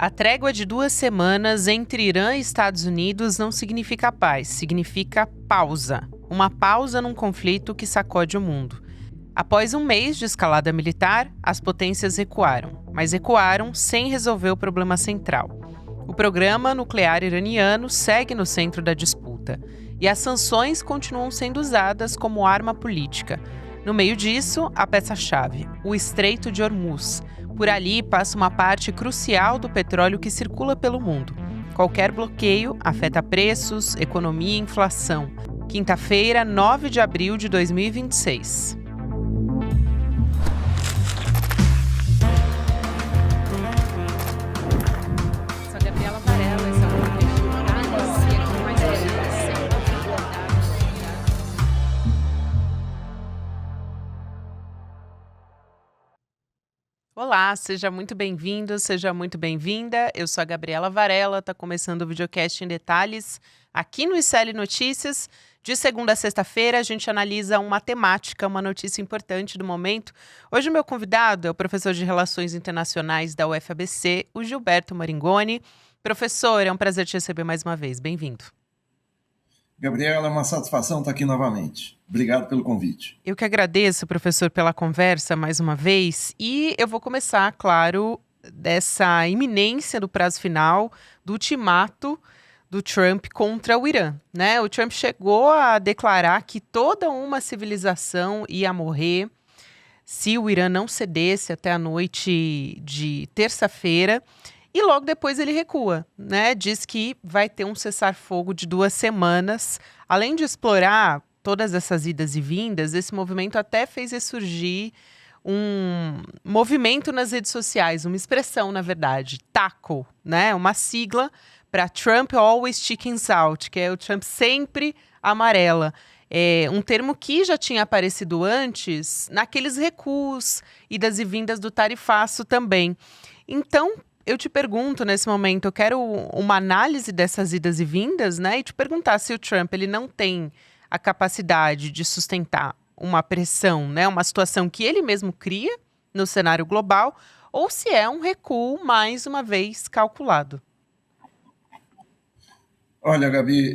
A trégua de 2 semanas entre Irã e Estados Unidos não significa paz, significa pausa. Uma pausa num conflito que sacode o mundo. Após um mês de escalada militar, as potências recuaram, mas recuaram sem resolver o problema central. O programa nuclear iraniano segue no centro da disputa, e as sanções continuam sendo usadas como arma política. No meio disso, a peça-chave, o Estreito de Hormuz. Por ali passa uma parte crucial do petróleo que circula pelo mundo. Qualquer bloqueio afeta preços, economia e inflação. Quinta-feira, 9 de abril de 2026. Sou Gabriela Varela, esse é o podcast Análise com mais informação. Olá, seja muito bem-vindo, seja muito bem-vinda. Eu sou a Gabriela Varela, está começando o videocast em detalhes aqui no ICL Notícias. De segunda a sexta-feira, a gente analisa uma temática, uma notícia importante do momento. Hoje o meu convidado é o professor de Relações Internacionais da UFABC, o Gilberto Maringoni. Professor, é um prazer te receber mais uma vez. Bem-vindo. Gabriela, é uma satisfação estar aqui novamente. Obrigado pelo convite. Eu que agradeço, professor, pela conversa mais uma vez. E eu vou começar, claro, dessa iminência do prazo final do ultimato do Trump contra o Irã, né? O Trump chegou a declarar que toda uma civilização ia morrer se o Irã não cedesse até a noite de terça-feira. E logo depois ele recua, né? Diz que vai ter um cessar-fogo de 2 semanas. Além de explorar todas essas idas e vindas, esse movimento até fez ressurgir um movimento nas redes sociais, uma expressão, na verdade, TACO, né? Uma sigla para Trump Always Chickens Out, que é o Trump sempre amarela. É um termo que já tinha aparecido antes naqueles recuos, idas e vindas do tarifaço também. Então, eu te pergunto nesse momento, eu quero uma análise dessas idas e vindas, né? E te perguntar se o Trump ele não tem a capacidade de sustentar uma pressão, né? Uma situação que ele mesmo cria no cenário global, ou se é um recuo, mais uma vez, calculado. Olha, Gabi,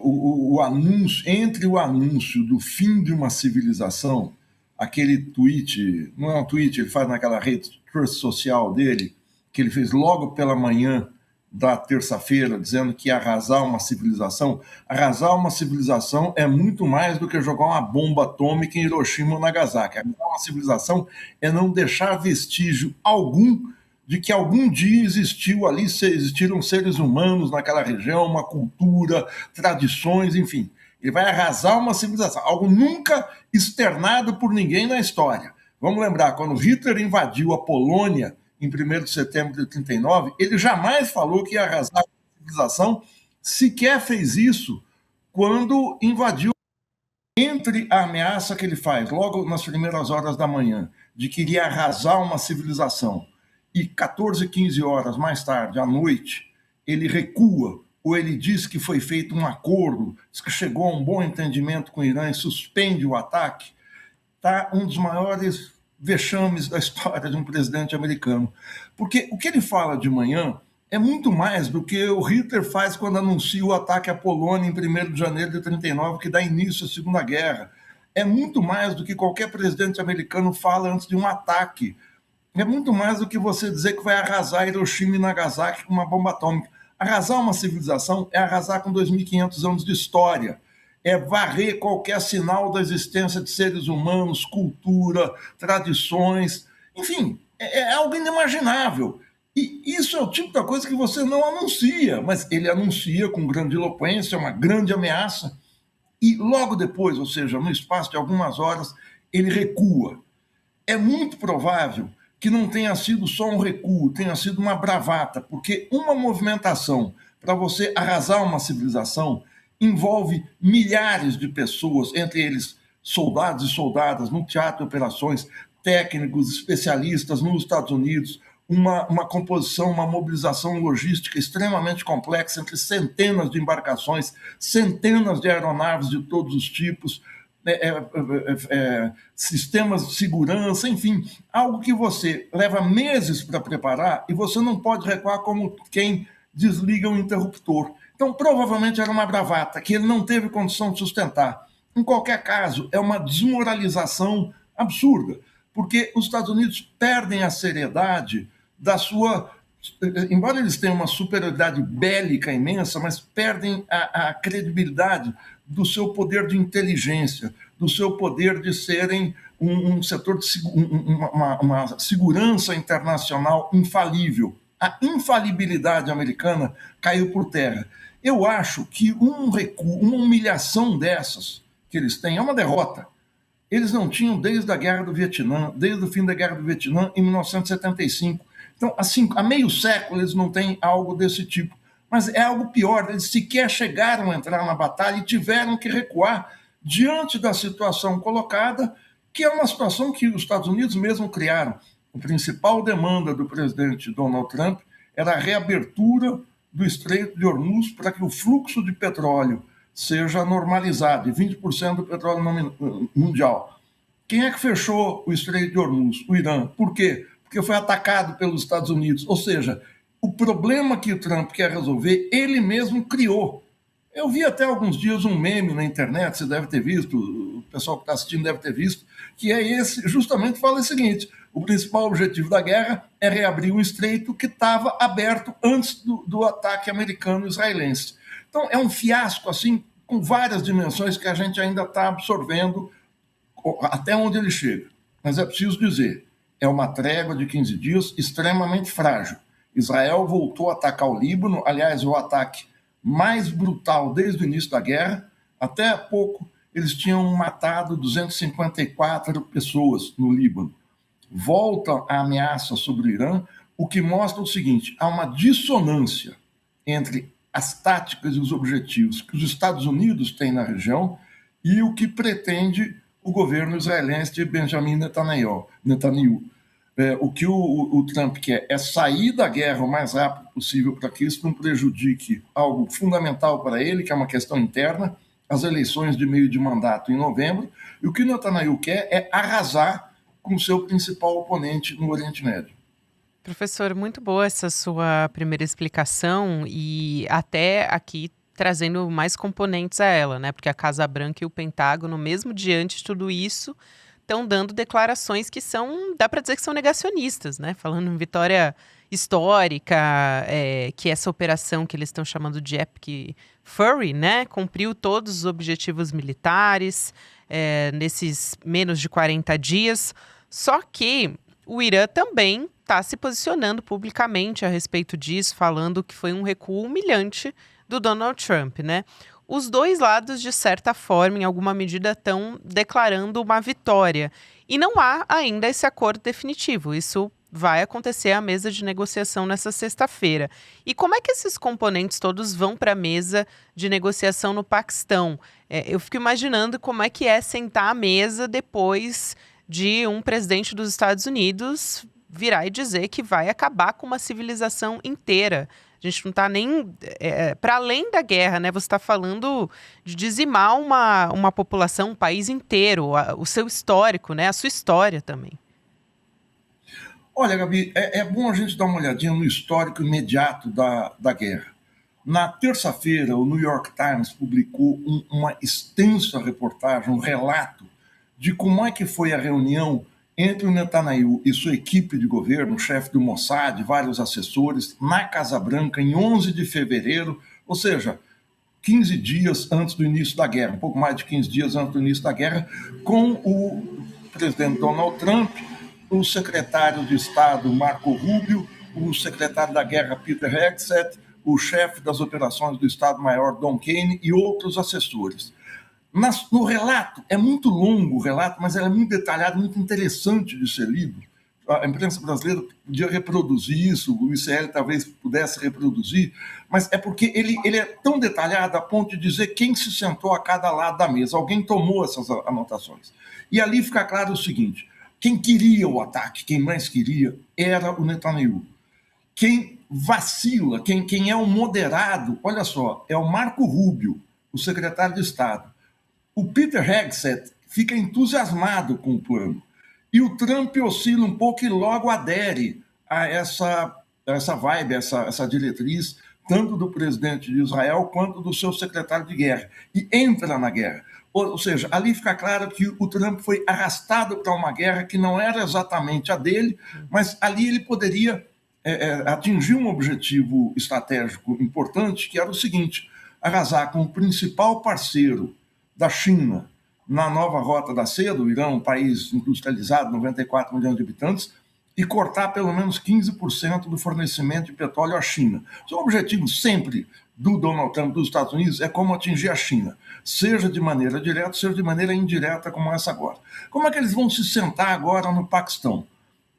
o anúncio, entre o anúncio do fim de uma civilização, aquele tweet, não é um tweet, ele faz naquela rede social dele, que ele fez logo pela manhã da terça-feira, dizendo que ia arrasar uma civilização. Arrasar uma civilização é muito mais do que jogar uma bomba atômica em Hiroshima ou Nagasaki. Arrasar uma civilização é não deixar vestígio algum de que algum dia existiram seres humanos naquela região, uma cultura, tradições, enfim. Ele vai arrasar uma civilização, algo nunca externado por ninguém na história. Vamos lembrar, quando Hitler invadiu a Polônia, em 1º de setembro de 1939, ele jamais falou que ia arrasar a civilização, sequer fez isso quando invadiu. Entre a ameaça que ele faz, logo nas primeiras horas da manhã, de que iria arrasar uma civilização, e 14, 15 horas mais tarde, à noite, ele recua, ou ele diz que foi feito um acordo, diz que chegou a um bom entendimento com o Irã e suspende o ataque, está um dos maiores vexames da história de um presidente americano. Porque o que ele fala de manhã é muito mais do que o Hitler faz quando anuncia o ataque à Polônia em 1º de janeiro de 1939, que dá início à Segunda Guerra. É muito mais do que qualquer presidente americano fala antes de um ataque. É muito mais do que você dizer que vai arrasar Hiroshima e Nagasaki com uma bomba atômica. Arrasar uma civilização é arrasar com 2.500 anos de história. É varrer qualquer sinal da existência de seres humanos, cultura, tradições, enfim, é algo inimaginável. E isso é o tipo da coisa que você não anuncia, mas ele anuncia com grandiloquência, uma grande ameaça, e logo depois, ou seja, no espaço de algumas horas, ele recua. É muito provável que não tenha sido só um recuo, tenha sido uma bravata, porque uma movimentação para você arrasar uma civilização envolve milhares de pessoas, entre eles soldados e soldadas, no teatro de operações, técnicos, especialistas nos Estados Unidos, uma composição, uma mobilização logística extremamente complexa entre centenas de embarcações, centenas de aeronaves de todos os tipos, sistemas de segurança, enfim, algo que você leva meses para preparar e você não pode recuar como quem desliga o interruptor. Então, provavelmente era uma bravata que ele não teve condição de sustentar. Em qualquer caso, é uma desmoralização absurda, porque os Estados Unidos perdem a seriedade da sua... Embora eles tenham uma superioridade bélica imensa, mas perdem a credibilidade do seu poder de inteligência, do seu poder de serem um setor de uma segurança internacional infalível. A infalibilidade americana caiu por terra. Eu acho que um recuo, uma humilhação dessas que eles têm é uma derrota. Eles não tinham desde a Guerra do Vietnã, desde o fim da Guerra do Vietnã, em 1975. Então, assim, há meio século eles não têm algo desse tipo. Mas é algo pior, eles sequer chegaram a entrar na batalha e tiveram que recuar diante da situação colocada, que é uma situação que os Estados Unidos mesmo criaram. A principal demanda do presidente Donald Trump era a reabertura do Estreito de Hormuz para que o fluxo de petróleo seja normalizado, e 20% do petróleo mundial. Quem é que fechou o Estreito de Hormuz? O Irã. Por quê? Porque foi atacado pelos Estados Unidos. Ou seja, o problema que o Trump quer resolver, ele mesmo criou. Eu vi até alguns dias um meme na internet, você deve ter visto, o pessoal que está assistindo deve ter visto, que é esse, justamente fala o seguinte: o principal objetivo da guerra é reabrir um estreito que estava aberto antes do ataque americano-israelense. Então é um fiasco assim, com várias dimensões que a gente ainda está absorvendo até onde ele chega. Mas é preciso dizer, é uma trégua de 15 dias extremamente frágil. Israel voltou a atacar o Líbano, aliás, o ataque mais brutal desde o início da guerra. Até há pouco eles tinham matado 254 pessoas no Líbano. Volta a ameaça sobre o Irã, o que mostra o seguinte: há uma dissonância entre as táticas e os objetivos que os Estados Unidos têm na região e o que pretende o governo israelense de Benjamin Netanyahu. O que o Trump quer é sair da guerra o mais rápido possível para que isso não prejudique algo fundamental para ele, que é uma questão interna, as eleições de meio de mandato em novembro, e o que o Netanyahu quer é arrasar com o seu principal oponente no Oriente Médio. Professor, muito boa essa sua primeira explicação e até aqui trazendo mais componentes a ela, né? Porque a Casa Branca e o Pentágono, mesmo diante de tudo isso, estão dando declarações que são, dá para dizer que são negacionistas, né? Falando em vitória histórica, que essa operação que eles estão chamando de Epic Fury, né? Cumpriu todos os objetivos militares nesses menos de 40 dias. Só que o Irã também está se posicionando publicamente a respeito disso, falando que foi um recuo humilhante do Donald Trump, né? Os dois lados, de certa forma, em alguma medida, estão declarando uma vitória. E não há ainda esse acordo definitivo. Isso vai acontecer à mesa de negociação nessa sexta-feira. E como é que esses componentes todos vão para a mesa de negociação no Paquistão? Eu fico imaginando como é que é sentar à mesa depois de um presidente dos Estados Unidos virar e dizer que vai acabar com uma civilização inteira. A gente não está nem para além da guerra, né? Você está falando de dizimar uma população, um país inteiro, o seu histórico, né? A sua história também. Olha, Gabi, é bom a gente dar uma olhadinha no histórico imediato da guerra. Na terça-feira, o New York Times publicou uma extensa reportagem, um relato de como é que foi a reunião entre o Netanyahu e sua equipe de governo, o chefe do Mossad, vários assessores, na Casa Branca, em 11 de fevereiro, ou seja, 15 dias antes do início da guerra, um pouco mais de 15 dias antes do início da guerra, com o presidente Donald Trump, o secretário de Estado Marco Rubio, o secretário da Guerra Peter Hegseth, o chefe das operações do Estado-Maior Don Kane e outros assessores. No relato, é muito longo o relato, mas ele é muito detalhado, muito interessante de ser lido. A imprensa brasileira podia reproduzir isso, o ICL talvez pudesse reproduzir, mas é porque ele é tão detalhado a ponto de dizer quem se sentou a cada lado da mesa. Alguém tomou essas anotações. E ali fica claro o seguinte: quem queria o ataque, quem mais queria, era o Netanyahu. Quem vacila, quem é o moderado, olha só, é o Marco Rubio, o secretário de Estado. O Peter Hegseth fica entusiasmado com o plano. E o Trump oscila um pouco e logo adere a essa vibe, essa diretriz, tanto do presidente de Israel quanto do seu secretário de guerra, e entra na guerra. Ou seja, ali fica claro que o Trump foi arrastado para uma guerra que não era exatamente a dele, mas ali ele poderia atingir um objetivo estratégico importante, que era o seguinte: arrasar com o principal parceiro da China na nova rota da seda, o Irã, um país industrializado, 94 milhões de habitantes, e cortar pelo menos 15% do fornecimento de petróleo à China. O objetivo sempre do Donald Trump dos Estados Unidos é como atingir a China, seja de maneira direta, seja de maneira indireta, como essa agora. Como é que eles vão se sentar agora no Paquistão?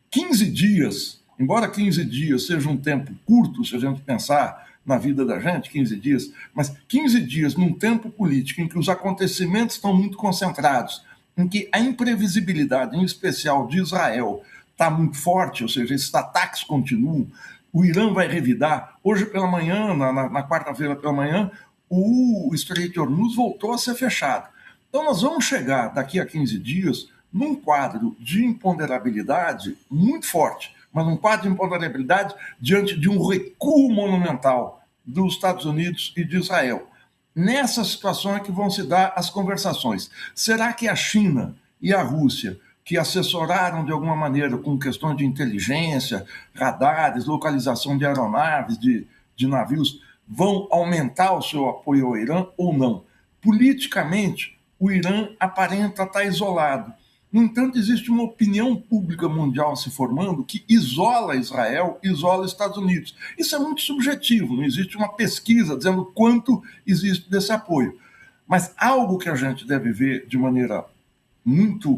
15 dias, embora 15 dias seja um tempo curto, se a gente pensar na vida da gente, 15 dias, mas 15 dias num tempo político em que os acontecimentos estão muito concentrados, em que a imprevisibilidade, em especial de Israel, está muito forte, ou seja, esses ataques continuam, o Irã vai revidar. Hoje pela manhã, na quarta-feira pela manhã, o Estreito de Hormuz voltou a ser fechado. Então nós vamos chegar daqui a 15 dias num quadro de imponderabilidade muito forte, mas um quadro de imponderabilidade diante de um recuo monumental dos Estados Unidos e de Israel. Nessa situação é que vão se dar as conversações. Será que a China e a Rússia, que assessoraram de alguma maneira com questões de inteligência, radares, localização de aeronaves, de navios, vão aumentar o seu apoio ao Irã ou não? Politicamente, o Irã aparenta estar isolado. No entanto, existe uma opinião pública mundial se formando que isola Israel, isola os Estados Unidos. Isso é muito subjetivo, não existe uma pesquisa dizendo quanto existe desse apoio. Mas algo que a gente deve ver de maneira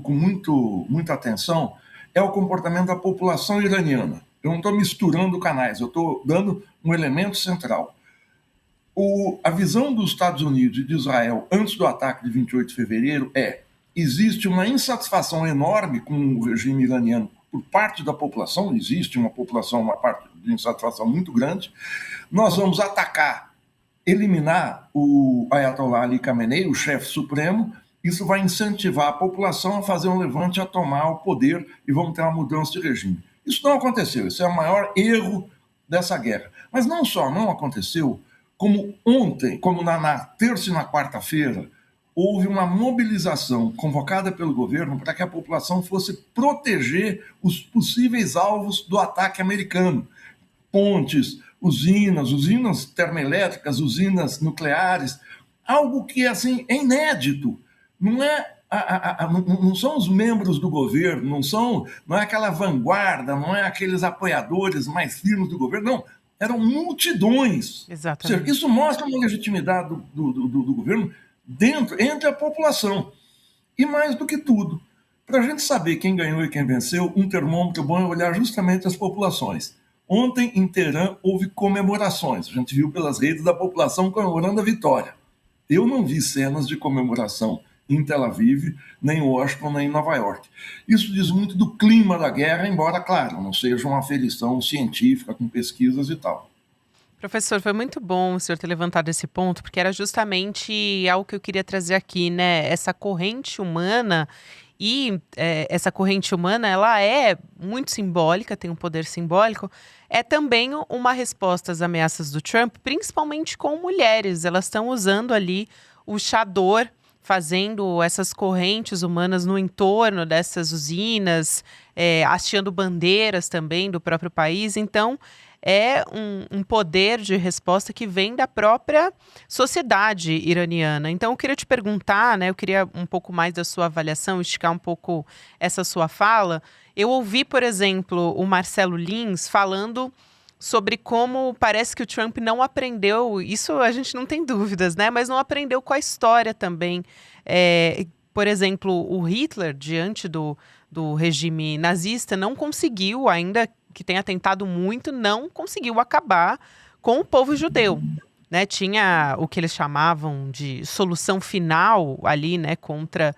com muita atenção é o comportamento da população iraniana. Eu não estou misturando canais, eu estou dando um elemento central. A visão dos Estados Unidos e de Israel antes do ataque de 28 de fevereiro existe uma insatisfação enorme com o regime iraniano por parte da população, existe uma parte de insatisfação muito grande. Nós vamos atacar, eliminar o Ayatollah Ali Khamenei, o chefe supremo. Isso vai incentivar a população a fazer um levante, a tomar o poder, e vamos ter uma mudança de regime. Isso não aconteceu, isso é o maior erro dessa guerra. Mas não só não aconteceu, como ontem, como na terça e na quarta-feira, houve uma mobilização convocada pelo governo para que a população fosse proteger os possíveis alvos do ataque americano. Pontes, usinas termoelétricas, usinas nucleares, algo que assim, é inédito. Não são os membros do governo, não é aquela vanguarda, não é aqueles apoiadores mais firmes do governo, não. Eram multidões. Exatamente. Ou seja, isso mostra uma legitimidade do governo entre a população. E mais do que tudo, para a gente saber quem ganhou e quem venceu, um termômetro bom é olhar justamente as populações. Ontem, em Teherã, houve comemorações. A gente viu pelas redes da população comemorando a vitória. Eu não vi cenas de comemoração em Tel Aviv, nem em Washington, nem em Nova York. Isso diz muito do clima da guerra, embora, claro, não seja uma aferição científica com pesquisas e tal. Professor, foi muito bom o senhor ter levantado esse ponto, porque era justamente algo que eu queria trazer aqui, né? Essa corrente humana, essa corrente humana, ela é muito simbólica, tem um poder simbólico, é também uma resposta às ameaças do Trump, principalmente com mulheres. Elas estão usando ali o chador, fazendo essas correntes humanas no entorno dessas usinas, hasteando bandeiras também do próprio país. Então, é um poder de resposta que vem da própria sociedade iraniana. Então, eu queria te perguntar, né, eu queria um pouco mais da sua avaliação, esticar um pouco essa sua fala. Eu ouvi, por exemplo, o Marcelo Lins falando sobre como parece que o Trump não aprendeu, isso a gente não tem dúvidas, né? Mas não aprendeu com a história também. Por exemplo, o Hitler, diante do regime nazista, não conseguiu, ainda que tenha tentado muito, não conseguiu acabar com o povo judeu. Né? Tinha o que eles chamavam de solução final ali, né, contra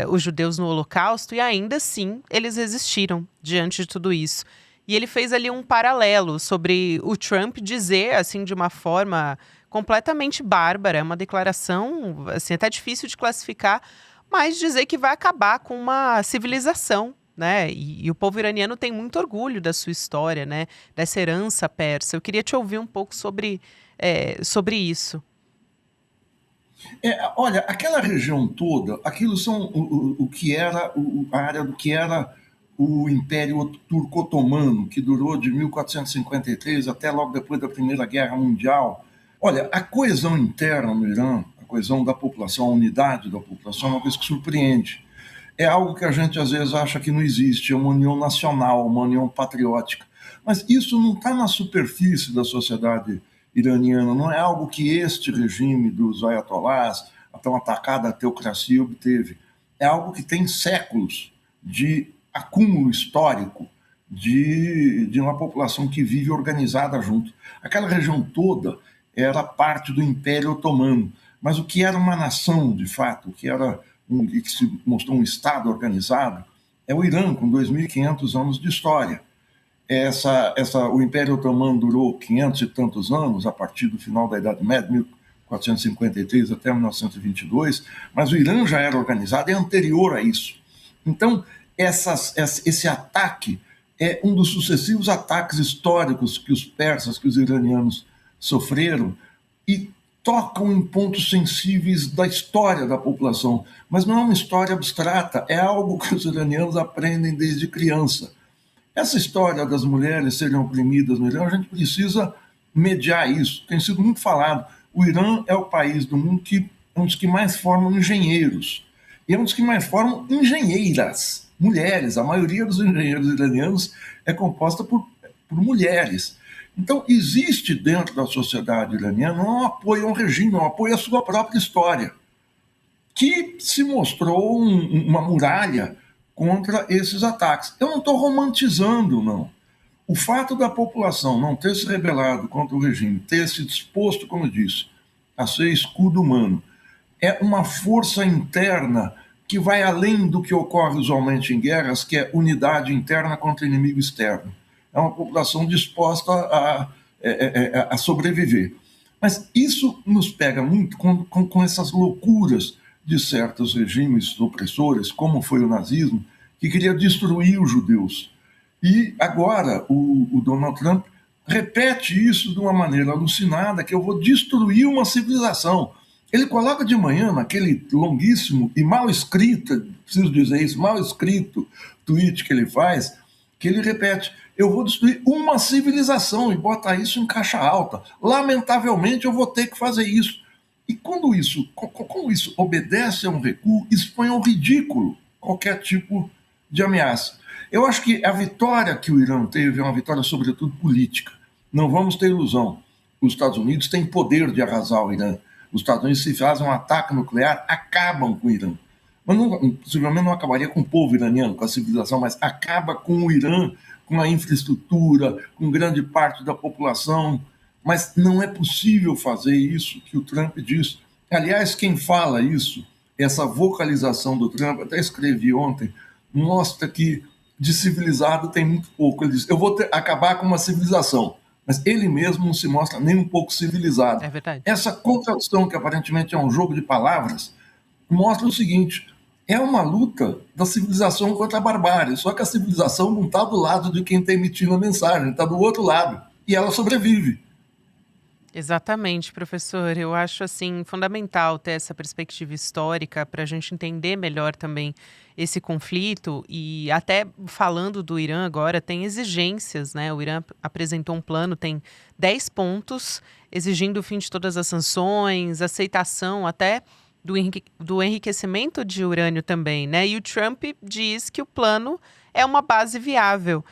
os judeus no Holocausto, e ainda assim eles resistiram diante de tudo isso. E ele fez ali um paralelo sobre o Trump dizer, assim, de uma forma completamente bárbara, uma declaração, assim, até difícil de classificar, mas dizer que vai acabar com uma civilização, né? E o povo iraniano tem muito orgulho da sua história, né? Dessa herança persa. Eu queria te ouvir um pouco sobre isso. Olha, aquela região toda, aquilo são o que era a área do que era o Império Turco-Otomano, que durou de 1453 até logo depois da Primeira Guerra Mundial. Olha, a coesão interna no Irã, a coesão da população, a unidade da população, é uma coisa que surpreende. É algo que a gente às vezes acha que não existe, é uma união nacional, uma união patriótica. Mas isso não está na superfície da sociedade iraniana, não é algo que este regime dos ayatollahs, a tão atacada teocracia, obteve. É algo que tem séculos de acúmulo histórico de uma população que vive organizada junto. Aquela região toda era parte do Império Otomano, mas o que era uma nação, de fato, o que era que se mostrou um Estado organizado, é o Irã, com 2.500 anos de história. O Império Otomano durou 500 e tantos anos, a partir do final da Idade Média, 1453 até 1922, mas o Irã já era organizado, é anterior a isso. Então, esse ataque é um dos sucessivos ataques históricos que os persas, que os iranianos sofreram, e tocam em pontos sensíveis da história da população. Mas não é uma história abstrata, é algo que os iranianos aprendem desde criança. Essa história das mulheres serem oprimidas no Irã, a gente precisa mediar isso. Tem sido muito falado. O Irã é o país do mundo que é um dos que mais formam engenheiros. E é um dos que mais formam engenheiras, mulheres. A maioria dos engenheiros iranianos é composta por mulheres. Então, existe dentro da sociedade iraniana um apoio ao regime, um apoio à sua própria história, que se mostrou uma muralha contra esses ataques. Eu não estou romantizando, não. O fato da população não ter se rebelado contra o regime, ter se disposto, como eu disse, a ser escudo humano, é uma força interna que vai além do que ocorre usualmente em guerras, que é unidade interna contra inimigo externo. É uma população disposta a sobreviver. Mas isso nos pega muito com essas loucuras de certos regimes opressores, como foi o nazismo, que queria destruir os judeus. E agora o Donald Trump repete isso de uma maneira alucinada, que eu vou destruir uma civilização. Ele coloca de manhã, naquele longuíssimo e mal escrito, preciso dizer isso, mal escrito tweet que ele faz, que ele repete: eu vou destruir uma civilização, e bota isso em caixa alta. Lamentavelmente, eu vou ter que fazer isso. E como isso obedece a um recuo, expõe ao ridículo qualquer tipo de ameaça. Eu acho que a vitória que o Irã teve é uma vitória, sobretudo, política. Não vamos ter ilusão. Os Estados Unidos têm poder de arrasar o Irã. Os Estados Unidos, se fazem um ataque nuclear, acabam com o Irã. Mas possivelmente não acabaria com o povo iraniano, com a civilização, mas acaba com o Irã, com a infraestrutura, com grande parte da população. Mas não é possível fazer isso que o Trump diz. Aliás, quem fala isso, essa vocalização do Trump, até escrevi ontem, mostra que de civilizado tem muito pouco. Ele diz: eu vou acabar com uma civilização. Mas ele mesmo não se mostra nem um pouco civilizado. É verdade. Essa contradição, que aparentemente é um jogo de palavras, mostra o seguinte: é uma luta da civilização contra a barbárie, só que a civilização não está do lado de quem está emitindo a mensagem, está do outro lado, e ela sobrevive. Exatamente, professor. Eu acho assim fundamental ter essa perspectiva histórica para a gente entender melhor também esse conflito. E até falando do Irã agora, tem exigências, né? O Irã apresentou um plano, tem 10 pontos, exigindo o fim de todas as sanções, aceitação até do enriquecimento de urânio também, né? E o Trump diz que o plano é uma base viável.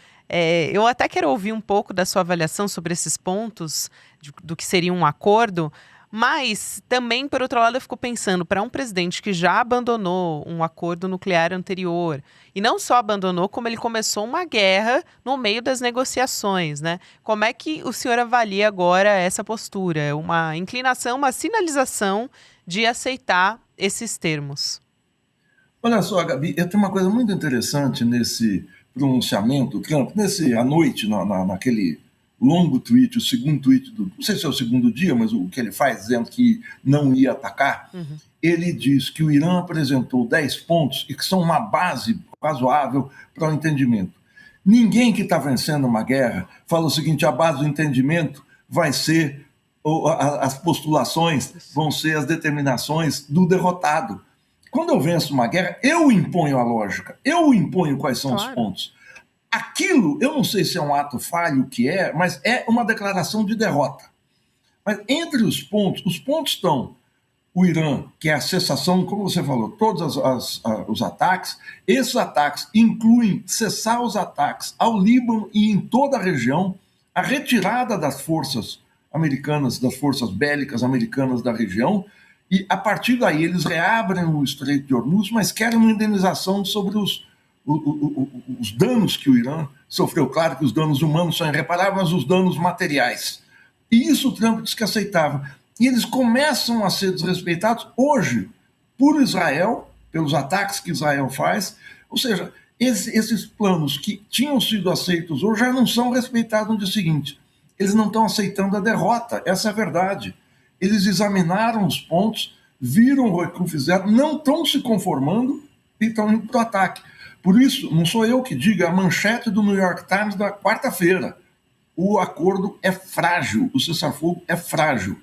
Eu até quero ouvir um pouco da sua avaliação sobre esses pontos, do que seria um acordo, mas também, por outro lado, eu fico pensando, para um presidente que já abandonou um acordo nuclear anterior, e não só abandonou, como ele começou uma guerra no meio das negociações, né? Como é que o senhor avalia agora essa postura? Uma inclinação, uma sinalização de aceitar esses termos? Olha só, Gabi, tem uma coisa muito interessante nesse pronunciamento Trump, à noite, naquele longo tweet, o segundo tweet não sei se é o segundo dia, mas o que ele faz dizendo que não ia atacar, ele diz que o Irã apresentou 10 pontos e que são uma base razoável para o entendimento. Ninguém que está vencendo uma guerra fala o seguinte: a base do entendimento vai ser, as postulações vão ser as determinações do derrotado. Quando eu venço uma guerra, eu imponho a lógica, eu imponho quais são os pontos. Aquilo, eu não sei se é um ato falho, o que é, mas é uma declaração de derrota. Mas entre os pontos estão o Irã, que é a cessação, como você falou, todos os ataques. Esses ataques incluem cessar os ataques ao Líbano e em toda a região, a retirada das forças americanas, das forças bélicas americanas da região, e a partir daí eles reabrem o Estreito de Hormuz, mas querem uma indenização sobre os danos que o Irã sofreu. Claro que os danos humanos são irreparáveis, mas os danos materiais. E isso o Trump diz que aceitava. E eles começam a ser desrespeitados hoje por Israel, pelos ataques que Israel faz. Ou seja, esses planos que tinham sido aceitos hoje já não são respeitados no dia seguinte. Eles não estão aceitando a derrota, essa é a verdade. Eles examinaram os pontos, viram o recuo, fizeram, não estão se conformando e estão indo para o ataque. Por isso, não sou eu que digo, a manchete do New York Times da quarta-feira: o acordo é frágil, o cessar-fogo é frágil.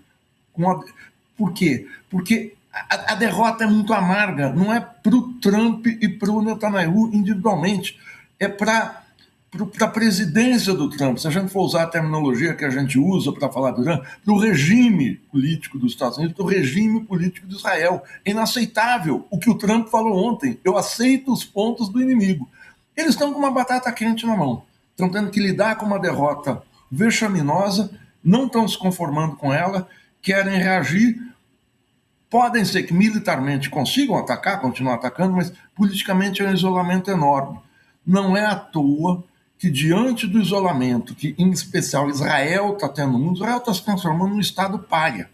Por quê? Porque a derrota é muito amarga, não é para o Trump e para o Netanyahu individualmente, é para a presidência do Trump. Se a gente for usar a terminologia que a gente usa para falar do Irã, para o regime político dos Estados Unidos, para o regime político de Israel. É inaceitável o que o Trump falou ontem: eu aceito os pontos do inimigo. Eles estão com uma batata quente na mão, estão tendo que lidar com uma derrota vexaminosa, não estão se conformando com ela, querem reagir. Podem ser que militarmente consigam atacar, continuar atacando, mas politicamente é um isolamento enorme. Não é à toa que, diante do isolamento que, em especial, Israel está tendo no mundo, Israel está se transformando num Estado pária.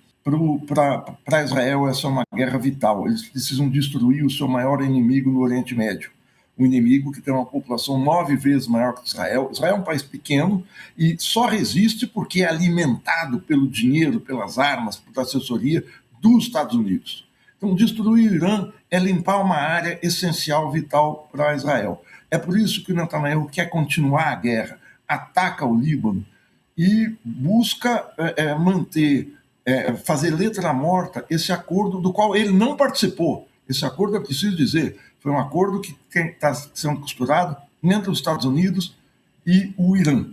Para Israel, essa é uma guerra vital. Eles precisam destruir o seu maior inimigo no Oriente Médio. Um inimigo que tem uma população 9 vezes maior que Israel. Israel é um país pequeno e só resiste porque é alimentado pelo dinheiro, pelas armas, pela assessoria dos Estados Unidos. Então, destruir o Irã é limpar uma área essencial, vital para Israel. É por isso que o Netanyahu quer continuar a guerra, ataca o Líbano e busca manter, fazer letra morta esse acordo do qual ele não participou. Esse acordo, é preciso dizer, foi um acordo que está sendo costurado entre os Estados Unidos e o Irã.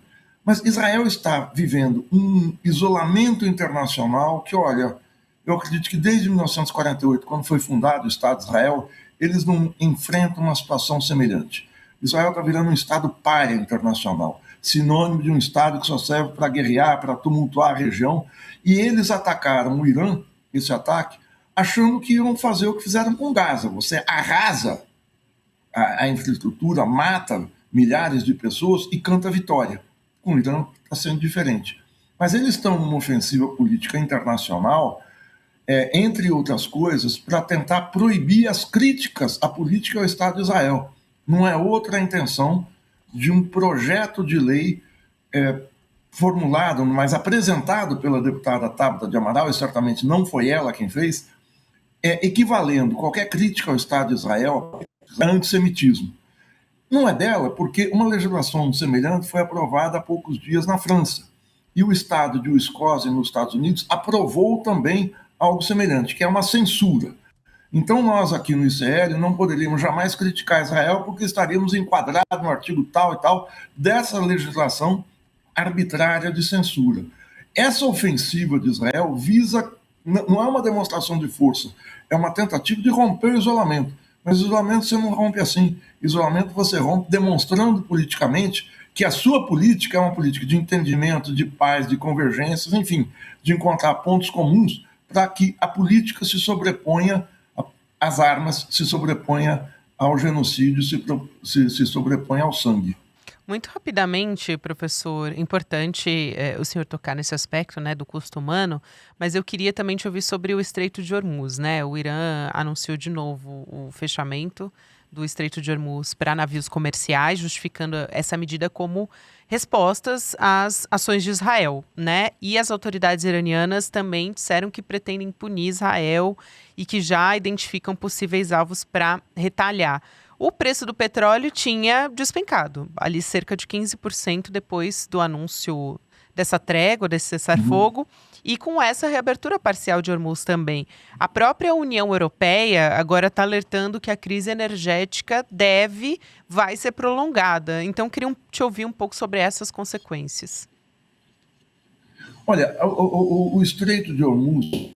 Mas Israel está vivendo um isolamento internacional que, olha, eu acredito que desde 1948, quando foi fundado o Estado de Israel, eles não enfrentam uma situação semelhante. Israel está virando um Estado pária internacional, sinônimo de um Estado que só serve para guerrear, para tumultuar a região. E eles atacaram o Irã, esse ataque, achando que iam fazer o que fizeram com Gaza. Você arrasa a infraestrutura, mata milhares de pessoas e canta vitória. Com o Irã está sendo diferente. Mas eles estão numa ofensiva política internacional, entre outras coisas, para tentar proibir as críticas à política ao Estado de Israel. Não é outra a intenção de um projeto de lei formulado, mas apresentado pela deputada Tabata de Amaral, e certamente não foi ela quem fez, equivalendo qualquer crítica ao Estado de Israel a antissemitismo. Não é dela, porque uma legislação semelhante foi aprovada há poucos dias na França. E o estado de Wisconsin, nos Estados Unidos, aprovou também algo semelhante, que é uma censura. Então nós aqui no ICL não poderíamos jamais criticar Israel porque estaríamos enquadrados no artigo tal e tal dessa legislação arbitrária de censura. Essa ofensiva de Israel visa, não é uma demonstração de força, é uma tentativa de romper o isolamento. Mas isolamento você não rompe assim. Isolamento você rompe demonstrando politicamente que a sua política é uma política de entendimento, de paz, de convergências, enfim, de encontrar pontos comuns para que a política se sobreponha às armas, se sobreponha ao genocídio, se sobreponha ao sangue. Muito rapidamente, professor, importante o senhor tocar nesse aspecto, né, do custo humano, mas eu queria também te ouvir sobre o Estreito de Hormuz, né? O Irã anunciou de novo o fechamento do Estreito de Hormuz para navios comerciais, justificando essa medida como respostas às ações de Israel, né? E as autoridades iranianas também disseram que pretendem punir Israel e que já identificam possíveis alvos para retalhar. O preço do petróleo tinha despencado, ali cerca de 15% depois do anúncio dessa trégua, desse cessar-fogo, e com essa reabertura parcial de Hormuz também. A própria União Europeia agora está alertando que a crise energética vai ser prolongada. Então, queria te ouvir um pouco sobre essas consequências. Olha, o Estreito de Hormuz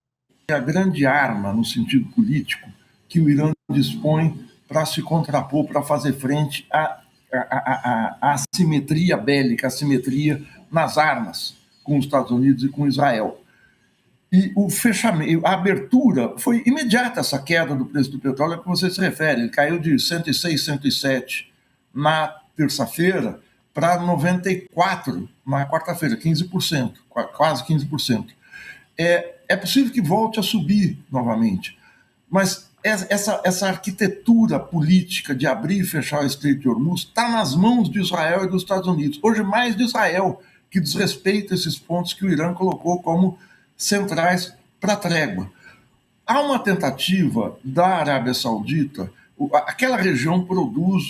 é a grande arma, no sentido político, que o Irã dispõe para se contrapor, para fazer frente à assimetria bélica, a assimetria nas armas com os Estados Unidos e com Israel. E o fechamento, a abertura, foi imediata essa queda do preço do petróleo a que você se refere. Ele caiu de 106, 107 na terça-feira para 94 na quarta-feira, 15%, quase 15%. É possível que volte a subir novamente, mas essa arquitetura política de abrir e fechar o Estreito de Hormuz está nas mãos de Israel e dos Estados Unidos. Hoje, mais de Israel, que desrespeita esses pontos que o Irã colocou como centrais para a trégua. Há uma tentativa da Arábia Saudita, aquela região produz,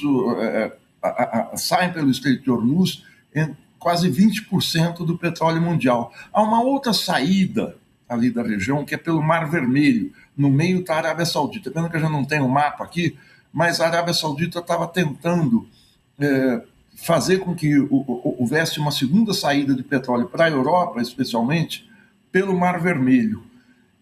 sai pelo Estreito de Hormuz em quase 20% do petróleo mundial. Há uma outra saída ali da região, que é pelo Mar Vermelho, no meio da Arábia Saudita. Pena que eu já não tenho o mapa aqui, mas a Arábia Saudita estava tentando fazer com que houvesse uma segunda saída de petróleo para a Europa, especialmente, pelo Mar Vermelho.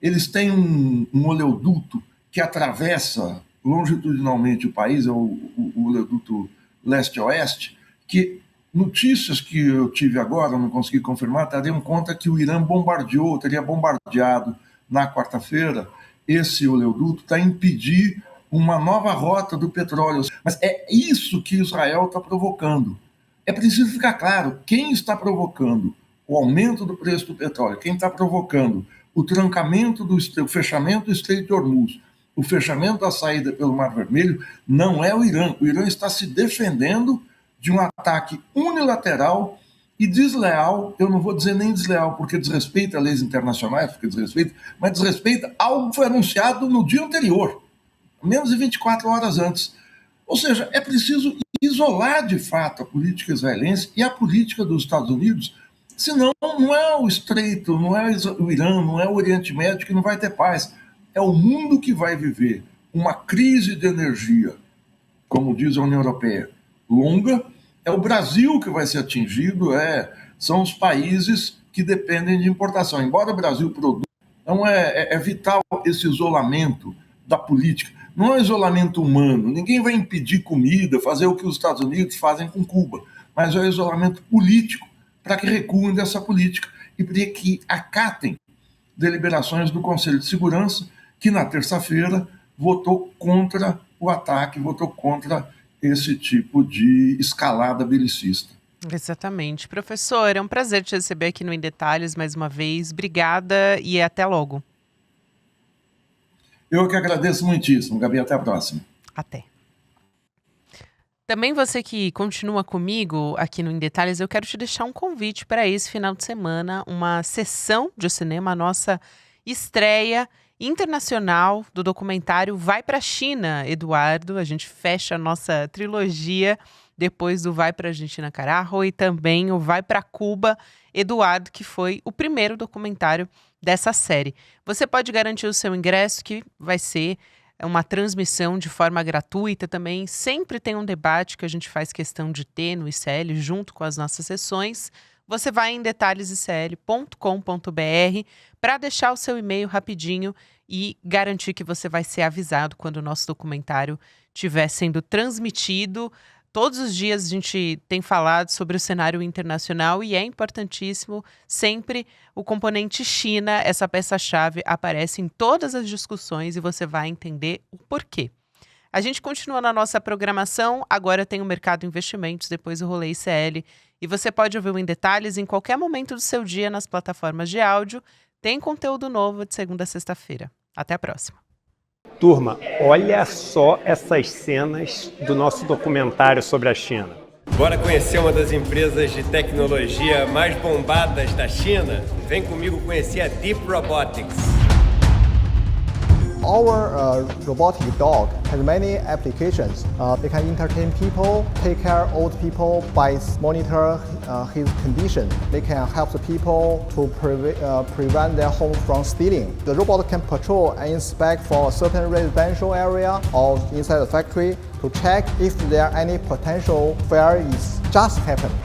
Eles têm um oleoduto que atravessa longitudinalmente o país, é o oleoduto leste-oeste, que notícias que eu tive agora, não consegui confirmar, dariam conta que o Irã teria bombardeado na quarta-feira esse oleoduto para impedir uma nova rota do petróleo. Mas é isso que Israel está provocando. É preciso ficar claro, quem está provocando o aumento do preço do petróleo, quem está provocando o trancamento o fechamento do Estreito de Hormuz, o fechamento da saída pelo Mar Vermelho, não é o Irã. O Irã está se defendendo de um ataque unilateral e desleal, eu não vou dizer nem desleal, porque desrespeita leis internacionais, mas desrespeita algo que foi anunciado no dia anterior, menos de 24 horas antes. Ou seja, é preciso isolar de fato a política israelense e a política dos Estados Unidos, senão não é o Estreito, não é o Irã, não é o Oriente Médio que não vai ter paz. É o mundo que vai viver uma crise de energia, como diz a União Europeia, longa. É o Brasil que vai ser atingido, são os países que dependem de importação. Embora o Brasil produza, então é vital esse isolamento da política. Não é isolamento humano, ninguém vai impedir comida, fazer o que os Estados Unidos fazem com Cuba, mas é o isolamento político para que recuem dessa política e para que acatem deliberações do Conselho de Segurança, que na terça-feira votou contra o ataque, votou contra esse tipo de escalada belicista. Exatamente. Professor, é um prazer te receber aqui no Em Detalhes mais uma vez. Obrigada e até logo. Eu que agradeço muitíssimo, Gabi. Até a próxima. Até. Também você que continua comigo aqui no Em Detalhes, eu quero te deixar um convite para esse final de semana, uma sessão de cinema, a nossa estreia internacional do documentário Vai Pra China, Eduardo. A gente fecha a nossa trilogia depois do Vai Pra Argentina, Carajo, e também o Vai Pra Cuba, Eduardo, que foi o primeiro documentário dessa série. Você pode garantir o seu ingresso, que vai ser uma transmissão de forma gratuita também. Sempre tem um debate que a gente faz questão de ter no ICL, junto com as nossas sessões. Você vai em detalhesicl.com.br para deixar o seu e-mail rapidinho e garantir que você vai ser avisado quando o nosso documentário estiver sendo transmitido. Todos os dias a gente tem falado sobre o cenário internacional e é importantíssimo sempre o componente China. Essa peça-chave aparece em todas as discussões e você vai entender o porquê. A gente continua na nossa programação, agora tem o Mercado Investimentos, depois o Rolê ICL. E você pode ouvir o Em Detalhes em qualquer momento do seu dia nas plataformas de áudio. Tem conteúdo novo de segunda a sexta-feira. Até a próxima. Turma, olha só essas cenas do nosso documentário sobre a China. Bora conhecer uma das empresas de tecnologia mais bombadas da China? Vem comigo conhecer a Deep Robotics. Our robotic dog has many applications. They can entertain people, take care of old people by monitor his condition. They can help the people to prevent their home from stealing. The robot can patrol and inspect for a certain residential area or inside the factory to check if there are any potential fire is just happened.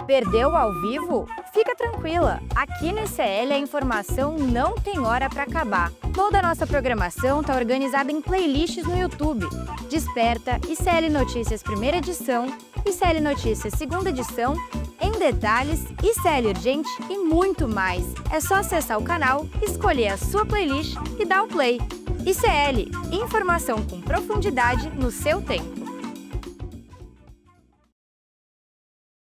Perdeu ao vivo? Fica tranquila, aqui no ICL a informação não tem hora para acabar. Toda a nossa programação está organizada em playlists no YouTube. Desperta, ICL Notícias primeira edição, ICL Notícias segunda edição, Em Detalhes, ICL Urgente e muito mais. É só acessar o canal, escolher a sua playlist e dar o play. ICL, informação com profundidade no seu tempo.